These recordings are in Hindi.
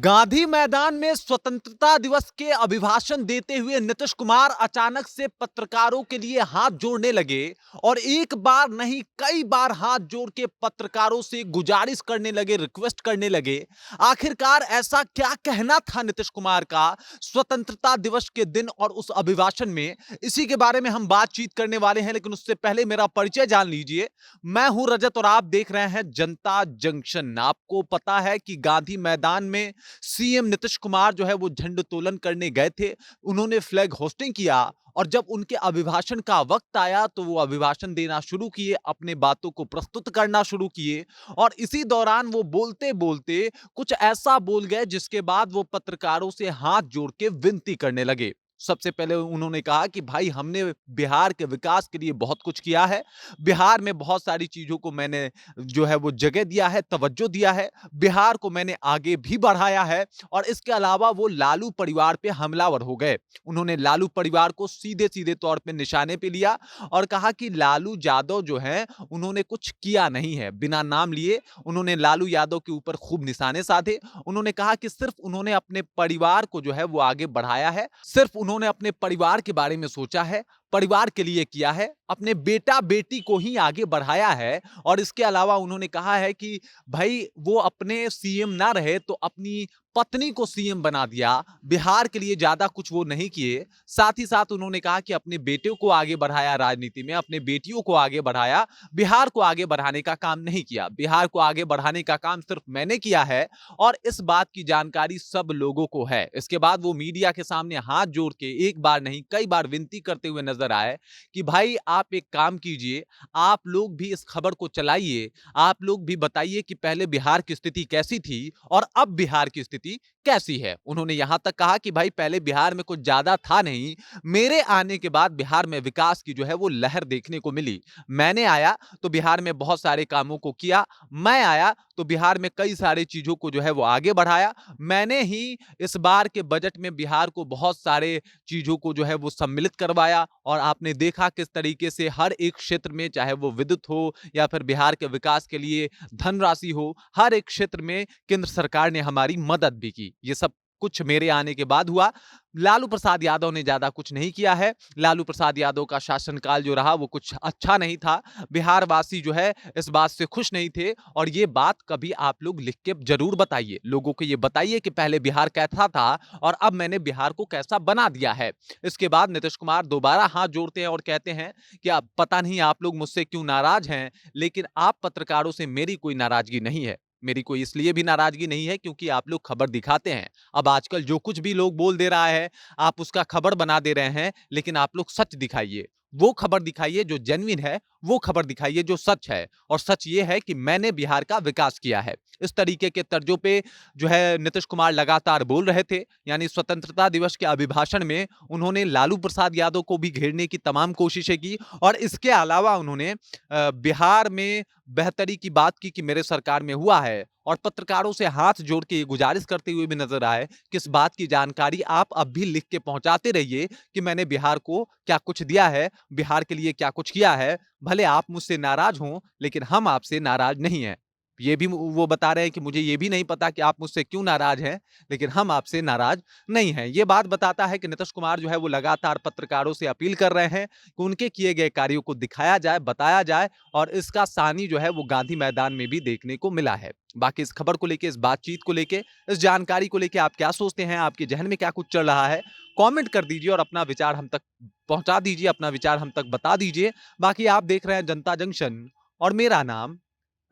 गांधी मैदान में स्वतंत्रता दिवस के अभिभाषण देते हुए नीतीश कुमार अचानक से पत्रकारों के लिए हाथ जोड़ने लगे और एक बार नहीं कई बार हाथ जोड़ के पत्रकारों से गुजारिश करने लगे, रिक्वेस्ट करने लगे। आखिरकार ऐसा क्या कहना था नीतीश कुमार का स्वतंत्रता दिवस के दिन और उस अभिभाषण में? इसी के बारे में हम बातचीत करने वाले हैं, लेकिन उससे पहले मेरा परिचय जान लीजिए। मैं हूं रजत और आप देख रहे हैं जनता जंक्शन। आपको पता है कि गांधी मैदान में सीएम नीतीश कुमार जो है वो झंडोत्तोलन करने गए थे। उन्होंने फ्लैग होस्टिंग किया और जब उनके अभिभाषण का वक्त आया तो वो अभिभाषण देना शुरू किए, अपने बातों को प्रस्तुत करना शुरू किए और इसी दौरान वो बोलते बोलते कुछ ऐसा बोल गए जिसके बाद वो पत्रकारों से हाथ जोड़ के विनती करने लगे। सबसे पहले उन्होंने कहा कि भाई, हमने बिहार के विकास के लिए बहुत कुछ किया है। बिहार में बहुत सारी चीजों को मैंने जो है वो जगह दिया है, तवज्जो दिया है। बिहार को मैंने आगे भी बढ़ाया है और इसके अलावा वो लालू परिवार पे हमलावर हो गए। उन्होंने लालू परिवार को सीधे-सीधे तौर पे निशाने पे लिया और कहा कि लालू यादव जो हैं, उन्होंने कुछ किया नहीं है। बिना नाम लिए उन्होंने लालू यादव के ऊपर खूब निशाने साधे। उन्होंने कहा कि सिर्फ उन्होंने अपने परिवार को जो है वो आगे बढ़ाया है, सिर्फ उन्होंने अपने परिवार के बारे में सोचा है, परिवार के लिए किया है, अपने बेटा-बेटी को ही आगे बढ़ाया है और इसके अलावा उन्होंने कहा है कि भाई, वो अपने सीएम ना रहे तो अपनी पत्नी को सीएम बना दिया। बिहार के लिए ज्यादा कुछ वो नहीं किए। साथ ही साथ उन्होंने कहा कि अपने बेटे को आगे बढ़ाया राजनीति में, अपने बेटियों को आगे बढ़ाया, बिहार को आगे बढ़ाने का काम नहीं किया। बिहार को आगे बढ़ाने का काम सिर्फ मैंने किया है और इस बात की जानकारी सब लोगों को है। इसके बाद वो मीडिया के सामने हाथ जोड़ के एक बार नहीं कई बार विनती करते हुए नजर आए कि भाई, आप एक काम कीजिए, आप लोग भी इस खबर को चलाइए, आप लोग भी बताइए कि पहले बिहार की स्थिति कैसी थी और अब बिहार की स्थिति कैसी है। उन्होंने यहां तक कहा कि भाई, पहले बिहार में कुछ ज्यादा था नहीं, मेरे आने के बाद बिहार में विकास की जो है वो लहर देखने को मिली। मैंने आया तो बिहार में बहुत सारे कामों को किया, मैं आया तो बिहार में कई सारी चीजों को जो है वो आगे बढ़ाया। मैंने ही इस बार के बजट में बिहार को बहुत सारे चीजों को जो है वो सम्मिलित करवाया और आपने देखा किस तरीके से हर एक क्षेत्र में, चाहे वो विद्युत हो या फिर बिहार के विकास के लिए धनराशि हो, हर एक क्षेत्र में केंद्र सरकार ने हमारी मदद भी की। ये सब कुछ मेरे आने के बाद हुआ। लालू प्रसाद यादव ने ज्यादा कुछ नहीं किया है। लालू प्रसाद यादव का शासनकाल जो रहा वो कुछ अच्छा नहीं था। बिहार वासी जो है इस बात से खुश नहीं थे और ये बात कभी आप लोग लिख के जरूर बताइए, लोगों को ये बताइए कि पहले बिहार कैसा था और अब मैंने बिहार को कैसा बना दिया है। इसके बाद नीतीश कुमार दोबारा हाथ जोड़ते हैं और कहते हैं कि अब पता नहीं आप लोग मुझसे क्यों नाराज हैं, लेकिन आप पत्रकारों से मेरी कोई नाराजगी नहीं है। मेरी कोई इसलिए भी नाराजगी नहीं है क्योंकि आप लोग खबर दिखाते हैं। अब आजकल जो कुछ भी लोग बोल दे रहा है, आप उसका खबर बना दे रहे हैं, लेकिन आप लोग सच दिखाइए। वो खबर दिखाइए जो जेन्युइन है, वो खबर दिखाइए जो सच है और सच ये है कि मैंने बिहार का विकास किया है। इस तरीके के तर्जों पे जो है नीतीश कुमार लगातार बोल रहे थे। यानी स्वतंत्रता दिवस के अभिभाषण में उन्होंने लालू प्रसाद यादव को भी घेरने की तमाम कोशिशें की और इसके अलावा उन्होंने बिहार में बेहतरी की बात की कि मेरे सरकार में हुआ है और पत्रकारों से हाथ जोड़ के ये गुजारिश करते हुए भी नजर आए कि इस बात की जानकारी आप अब भी लिख के पहुंचाते रहिए कि मैंने बिहार को क्या कुछ दिया है, बिहार के लिए क्या कुछ किया है। भले आप मुझसे नाराज हों, लेकिन हम आपसे नाराज नहीं हैं। ये भी वो बता रहे हैं कि मुझे ये भी नहीं पता कि आप मुझसे क्यों नाराज हैं, लेकिन हम आपसे नाराज नहीं हैं। ये बात बताता है कि नीतीश कुमार जो है वो लगातार पत्रकारों से अपील कर रहे हैं कि उनके किए गए कार्यों को दिखाया जाए, बताया जाए और इसका सानी जो है वो गांधी मैदान में भी देखने को मिला है। बाकी इस खबर को लेके, इस बातचीत को लेके, इस जानकारी को लेके आप क्या सोचते हैं? आपके जहन में क्या कुछ चल रहा है? कमेंट कर दीजिए और अपना विचार हम तक पहुंचा दीजिए, अपना विचार हम तक बता दीजिए। बाकी आप देख रहे हैं जनता जंक्शन और मेरा नाम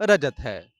रजत है।